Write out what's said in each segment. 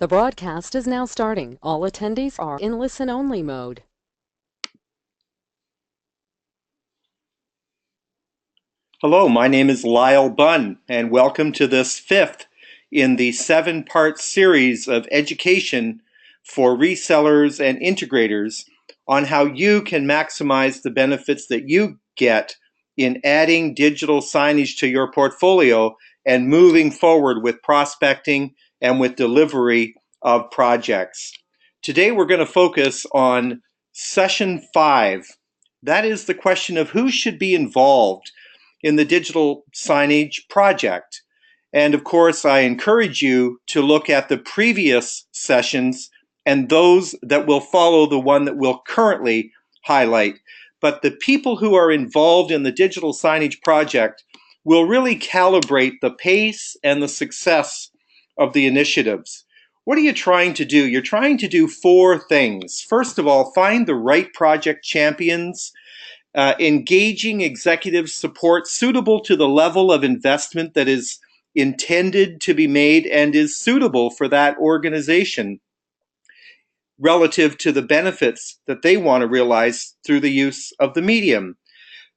The broadcast is now starting. All attendees are in listen-only mode. Hello, my name is Lyle Bunn, and welcome to this fifth in the 7-part series of education for resellers and integrators on how you can maximize the benefits that you get in adding digital signage to your portfolio and moving forward with prospecting and with delivery of projects. Today we're going to focus on session 5. That is the question of who should be involved in the digital signage project. And of course, I encourage you to look at the previous sessions and those that will follow the one that we'll currently highlight. But the people who are involved in the digital signage project will really calibrate the pace and the success of the initiatives. What are you trying to do? You're trying to do 4 things. First of all, find the right project champions, engaging executive support suitable to the level of investment that is intended to be made and is suitable for that organization relative to the benefits that they want to realize through the use of the medium.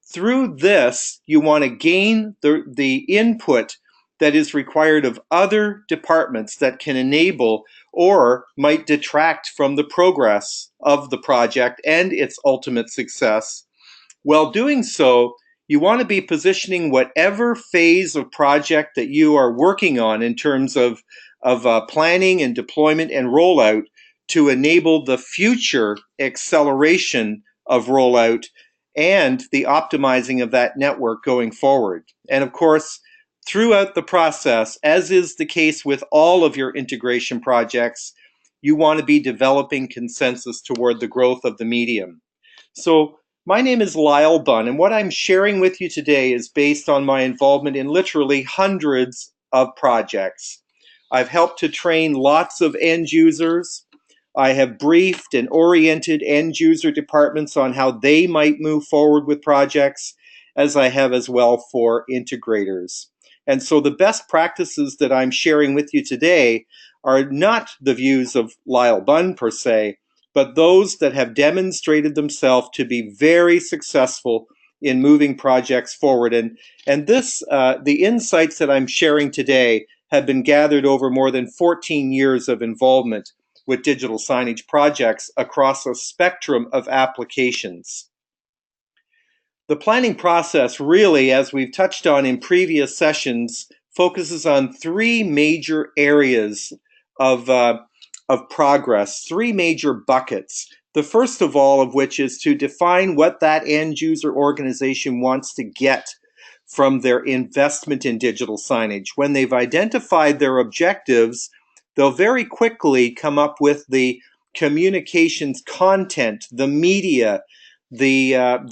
Through this, you want to gain the input that is required of other departments that can enable or might detract from the progress of the project and its ultimate success. While doing so, you want to be positioning whatever phase of project that you are working on in terms of planning and deployment and rollout to enable the future acceleration of rollout and the optimizing of that network going forward. And of course, throughout the process, as is the case with all of your integration projects, you want to be developing consensus toward the growth of the medium. So my name is Lyle Bunn, and what I'm sharing with you today is based on my involvement in literally hundreds of projects. I've helped to train lots of end users. I have briefed and oriented end user departments on how they might move forward with projects, as I have as well for integrators. And so the best practices that I'm sharing with you today are not the views of Lyle Bunn per se, but those that have demonstrated themselves to be very successful in moving projects forward. And the insights that I'm sharing today have been gathered over more than 14 years of involvement with digital signage projects across a spectrum of applications. The planning process really, as we've touched on in previous sessions, focuses on 3 major areas of progress, 3 major buckets. The first of all of which is to define what that end user organization wants to get from their investment in digital signage. When they've identified their objectives, they'll very quickly come up with the communications content, the media, the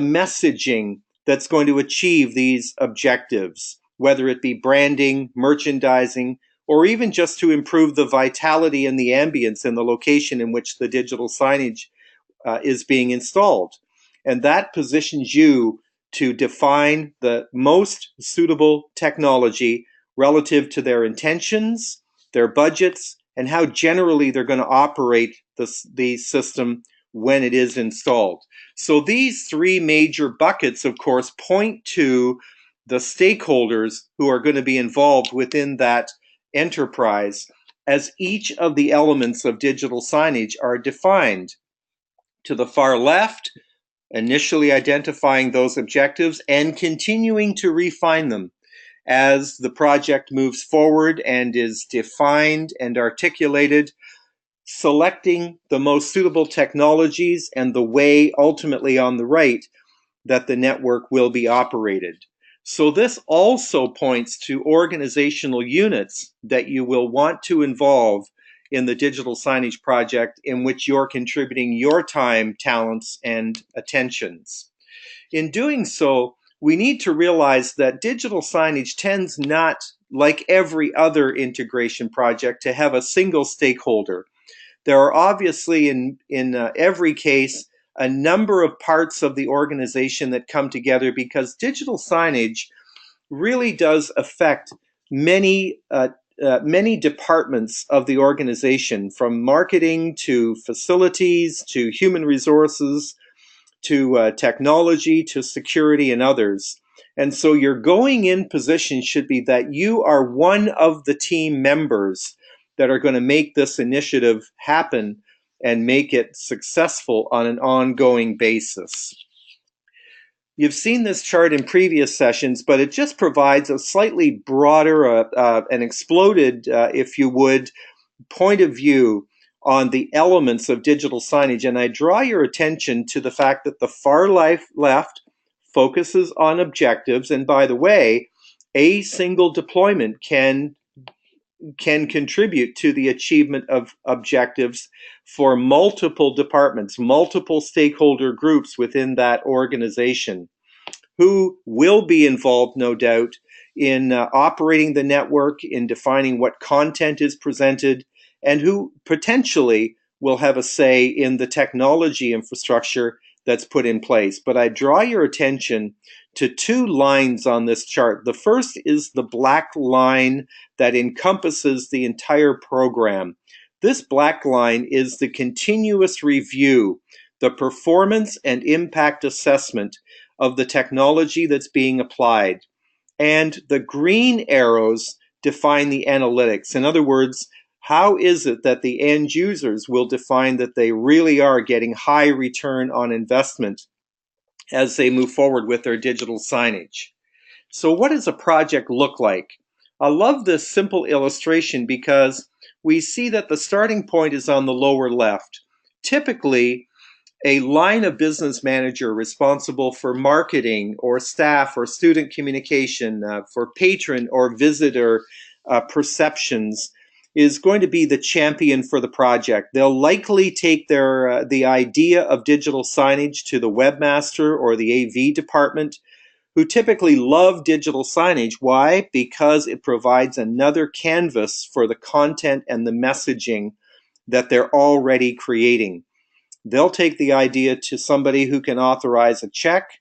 messaging that's going to achieve these objectives, whether it be branding, merchandising, or even just to improve the vitality and the ambience in the location in which the digital signage is being installed. And that positions you to define the most suitable technology relative to their intentions, their budgets, and how generally they're going to operate the system when it is installed. So these 3 major buckets, of course, point to the stakeholders who are going to be involved within that enterprise as each of the elements of digital signage are defined. To the far left, initially identifying those objectives and continuing to refine them as the project moves forward and is defined and articulated, selecting the most suitable technologies and the way ultimately on the right that the network will be operated. So this also points to organizational units that you will want to involve in the digital signage project in which you're contributing your time, talents, and attentions. In doing so, we need to realize that digital signage tends not, like every other integration project, to have a single stakeholder. There are obviously in every case a number of parts of the organization that come together because digital signage really does affect many many departments of the organization, from marketing to facilities to human resources to technology to security and others. And so your going in position should be that you are one of the team members that are going to make this initiative happen and make it successful on an ongoing basis. You've seen this chart in previous sessions, but it just provides a slightly broader, an exploded, if you would, point of view on the elements of digital signage. And I draw your attention to the fact that the far left focuses on objectives. And by the way, a single deployment can contribute to the achievement of objectives for multiple departments, multiple stakeholder groups within that organization, who will be involved, no doubt, in operating the network, in defining what content is presented, and who potentially will have a say in the technology infrastructure that's put in place. But I draw your attention to two lines on this chart. The first is the black line that encompasses the entire program. This black line is the continuous review, the performance and impact assessment of the technology that's being applied. And the green arrows define the analytics. In other words, how is it that the end users will define that they really are getting high return on investment as they move forward with their digital signage? So what does a project look like? I love this simple illustration because we see that the starting point is on the lower left. Typically, a line of business manager responsible for marketing or staff or student communication, for patron or visitor perceptions, is going to be the champion for the project. They'll likely take the idea of digital signage to the webmaster or the AV department, who typically love digital signage. Why? Because it provides another canvas for the content and the messaging that they're already creating. They'll take the idea to somebody who can authorize a check.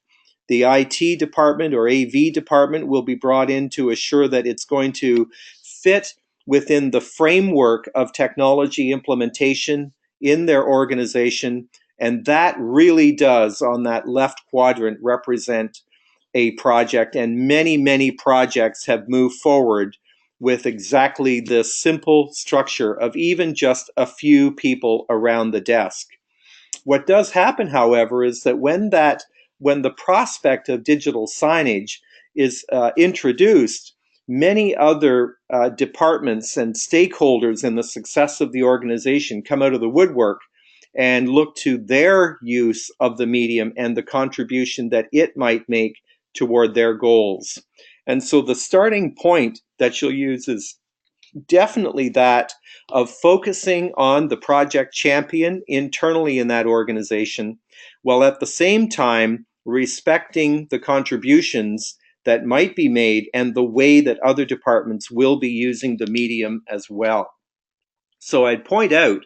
The IT department or AV department will be brought in to assure that it's going to fit within the framework of technology implementation in their organization. And that really does, on that left quadrant, represent a project. And many, many projects have moved forward with exactly this simple structure of even just a few people around the desk. What does happen, however, is that when the prospect of digital signage is introduced, many other departments and stakeholders in the success of the organization come out of the woodwork and look to their use of the medium and the contribution that it might make toward their goals. And so the starting point that you'll use is definitely that of focusing on the project champion internally in that organization, while at the same time respecting the contributions that might be made and the way that other departments will be using the medium as well. So I'd point out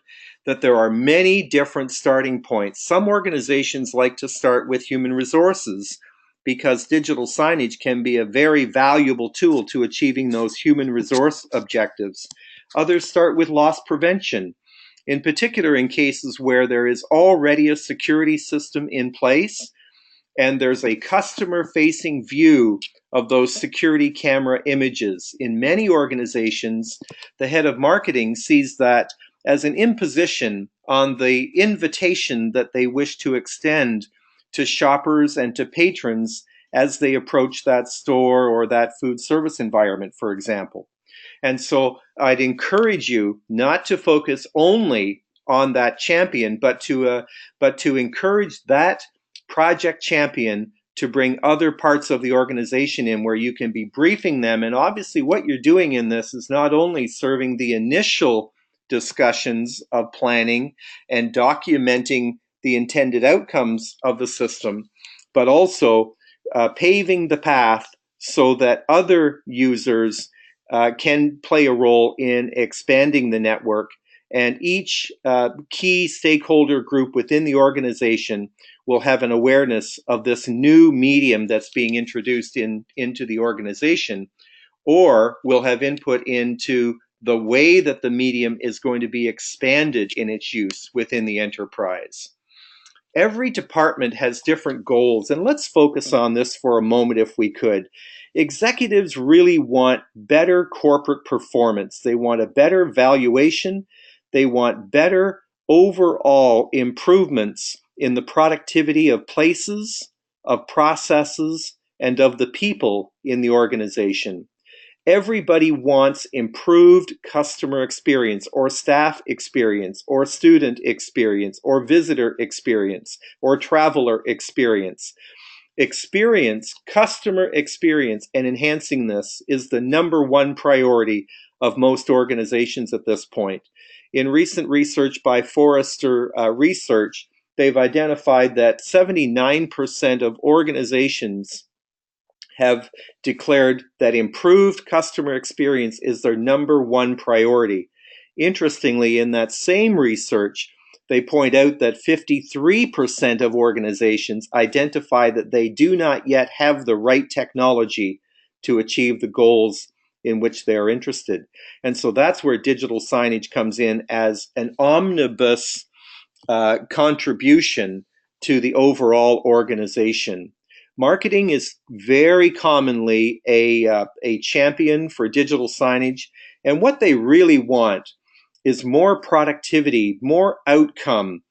that there are many different starting points. Some organizations like to start with human resources, because digital signage can be a very valuable tool to achieving those human resource objectives. Others start with loss prevention, in particular in cases where there is already a security system in place and there's a customer-facing view of those security camera images. In many organizations, the head of marketing sees that as an imposition on the invitation that they wish to extend to shoppers and to patrons as they approach that store or that food service environment, for example. And so I'd encourage you not to focus only on that champion, but to encourage that project champion to bring other parts of the organization in where you can be briefing them. And obviously what you're doing in this is not only serving the initial discussions of planning and documenting the intended outcomes of the system, but also paving the path so that other users can play a role in expanding the network. And each key stakeholder group within the organization will have an awareness of this new medium that's being introduced into the organization, or will have input into the way that the medium is going to be expanded in its use within the enterprise. Every department has different goals, and let's focus on this for a moment if we could. Executives really want better corporate performance. They want a better valuation. They want better overall improvements in the productivity of places, of processes, and of the people in the organization. Everybody wants improved customer experience or staff experience or student experience or visitor experience or traveler experience. Experience, customer experience, and enhancing this is the number one priority of most organizations at this point. In recent research by Forrester Research, they've identified that 79% of organizations have declared that improved customer experience is their number one priority. Interestingly, in that same research, they point out that 53% of organizations identify that they do not yet have the right technology to achieve the goals in which they are interested. And so that's where digital signage comes in as an omnibus contribution to the overall organization. Marketing is very commonly a champion for digital signage, and what they really want is more productivity, more outcome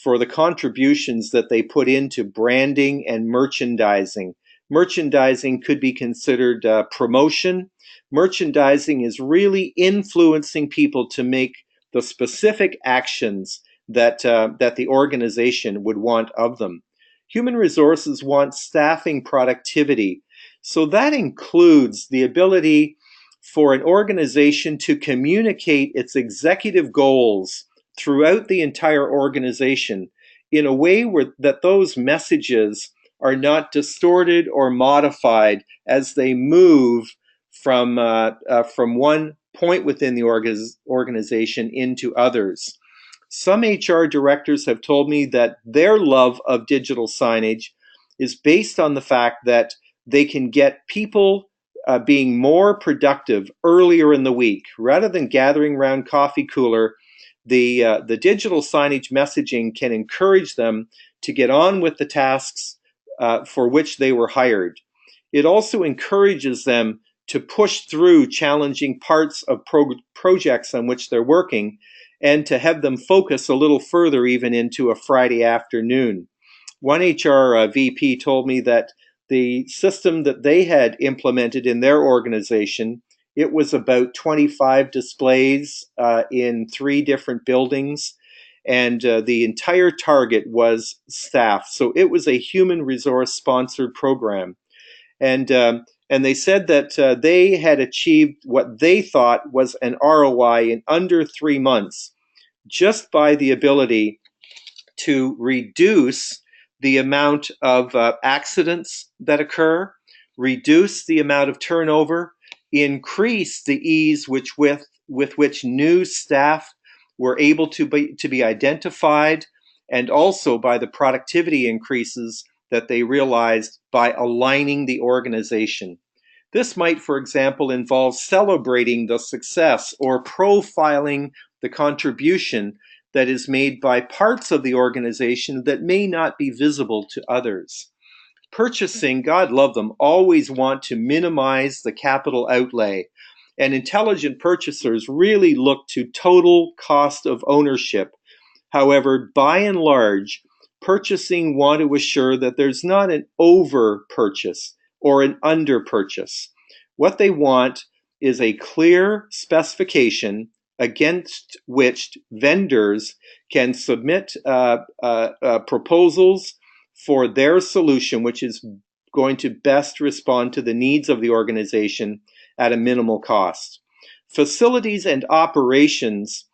for the contributions that they put into branding and merchandising. Merchandising could be considered promotion. Merchandising is really influencing people to make the specific actions that the organization would want of them. Human resources want staffing productivity. So that includes the ability for an organization to communicate its executive goals throughout the entire organization in a way that those messages are not distorted or modified as they move from one point within the organization into others. Some HR directors have told me that their love of digital signage is based on the fact that they can get people being more productive earlier in the week. Rather than gathering around coffee cooler, the digital signage messaging can encourage them to get on with the tasks for which they were hired. It also encourages them to push through challenging parts of projects on which they're working and to have them focus a little further even into a Friday afternoon. One HR VP told me that the system that they had implemented in their organization, it was about 25 displays in 3 different buildings, and the entire target was staff. So it was a human resource sponsored program. And they said that they had achieved what they thought was an ROI in under 3 months just by the ability to reduce the amount of accidents that occur, reduce the amount of turnover, increase the ease with which new staff were able to be identified, and also by the productivity increases that they realized by aligning the organization. This might, for example, involve celebrating the success or profiling the contribution that is made by parts of the organization that may not be visible to others. Purchasing, God love them, always want to minimize the capital outlay. And intelligent purchasers really look to total cost of ownership. However, by and large, purchasing want to assure that there's not an over purchase or an under purchase. What they want is a clear specification against which vendors can submit proposals for their solution, which is going to best respond to the needs of the organization at a minimal cost. Facilities and operations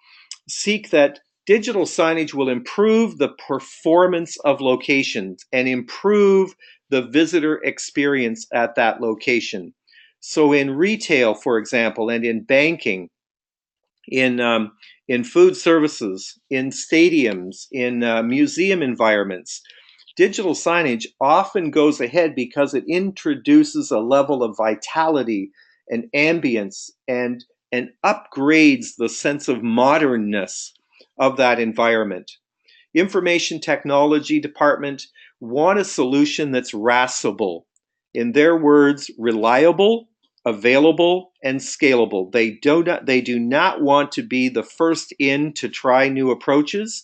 seek that digital signage will improve the performance of locations and improve the visitor experience at that location. So in retail, for example, and in banking, in food services, in stadiums, in museum environments, digital signage often goes ahead because it introduces a level of vitality and ambience and and upgrades the sense of modernness of that environment. Information technology department want a solution that's RASable. In their words, reliable, available, and scalable. They do not want to be the first in to try new approaches.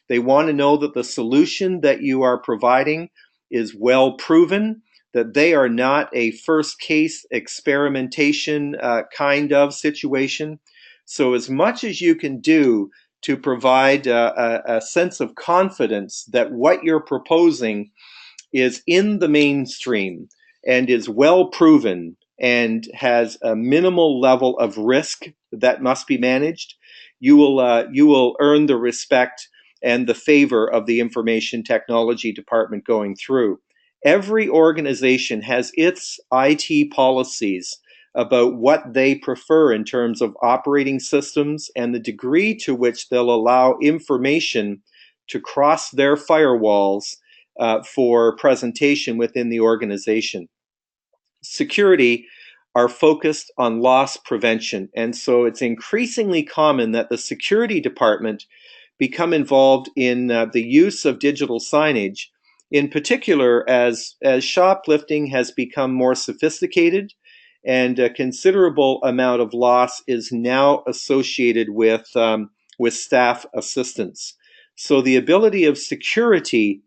They want to know that the solution that you are providing is well proven, that they are not a first case experimentation kind of situation. So as much as you can do to provide a sense of confidence that what you're proposing is in the mainstream and is well proven and has a minimal level of risk that must be managed, you will earn the respect and the favor of the information technology department going through. Every organization has its IT policies about what they prefer in terms of operating systems and the degree to which they'll allow information to cross their firewalls for presentation within the organization. Security are focused on loss prevention, and so it's increasingly common that the security department become involved in the use of digital signage, in particular as shoplifting has become more sophisticated and a considerable amount of loss is now associated with staff assistance. So the ability of security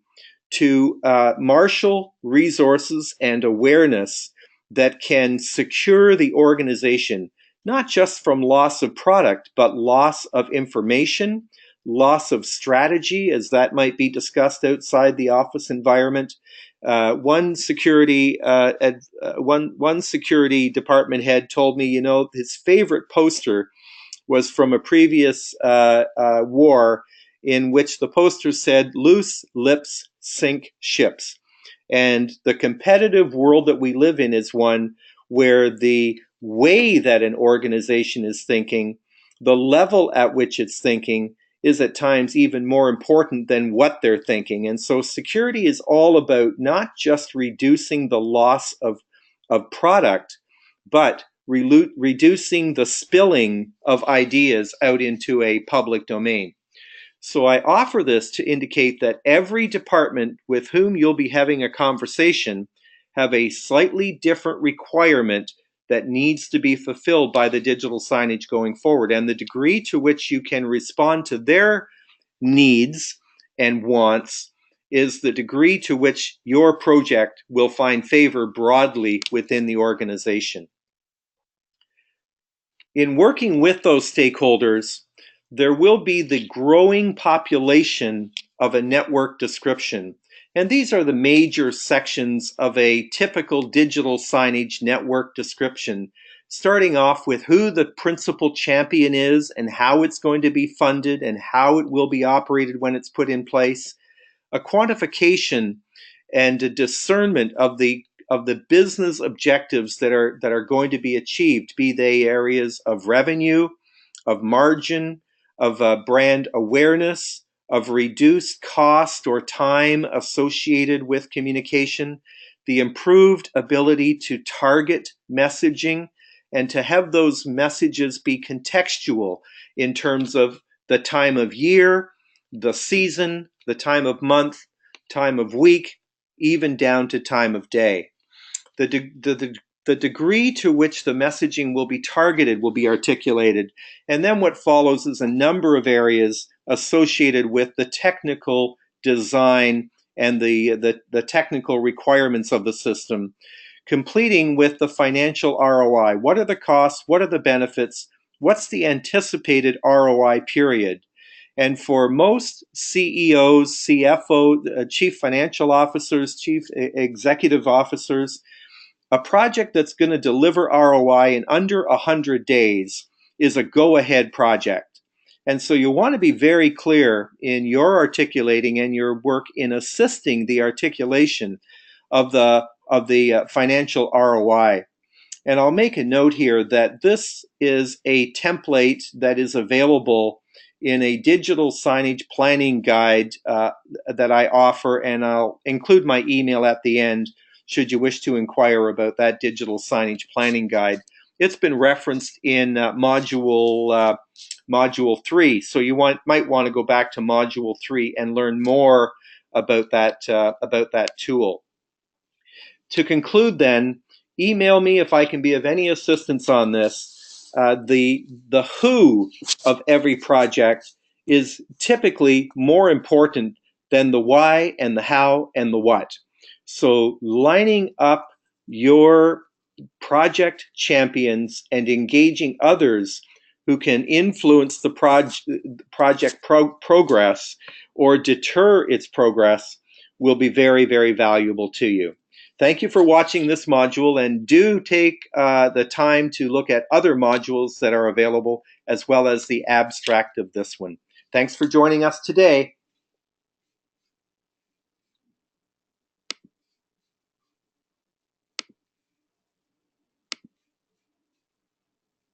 to marshal resources and awareness that can secure the organization, not just from loss of product, but loss of information, loss of strategy, as that might be discussed outside the office environment. One security department head told me, his favorite poster was from a previous war in which the poster said, "Loose lips sink ships." And the competitive world that we live in is one where the way that an organization is thinking, the level at which it's thinking, is at times even more important than what they're thinking. And so security is all about not just reducing the loss of product, but reducing the spilling of ideas out into a public domain. So I offer this to indicate that every department with whom you'll be having a conversation have a slightly different requirement that needs to be fulfilled by the digital signage going forward. And the degree to which you can respond to their needs and wants is the degree to which your project will find favor broadly within the organization. In working with those stakeholders, there will be the growing population of a network description. And these are the major sections of a typical digital signage network description, starting off with who the principal champion is and how it's going to be funded and how it will be operated when it's put in place, a quantification and a discernment of the business objectives that are going to be achieved, be they areas of revenue, of margin, of brand awareness, of reduced cost or time associated with communication, the improved ability to target messaging and to have those messages be contextual in terms of the time of year, the season, the time of month, time of week, even down to time of day. The degree to which the messaging will be targeted will be articulated. And then what follows is a number of areas associated with the technical design and the technical requirements of the system, completing with the financial ROI. What are the costs? What are the benefits? What's the anticipated ROI period? And for most CEOs, CFO, chief financial officers, chief executive officers, a project that's going to deliver ROI in under 100 days is a go-ahead project. And so you want to be very clear in your articulating and your work in assisting the articulation of the financial ROI. And I'll make a note here that this is a template that is available in a digital signage planning guide that I offer, and I'll include my email at the end should you wish to inquire about that digital signage planning guide. it's been referenced in module 3. So you might want to go back to module 3 and learn more about that tool. To conclude, then, email me if I can be of any assistance on this. The who of every project is typically more important than the why and the how and the what. So lining up your project champions and engaging others who can influence the project progress or deter its progress will be very, very valuable to you. Thank you for watching this module, and do take the time to look at other modules that are available, as well as the abstract of this one. Thanks for joining us today.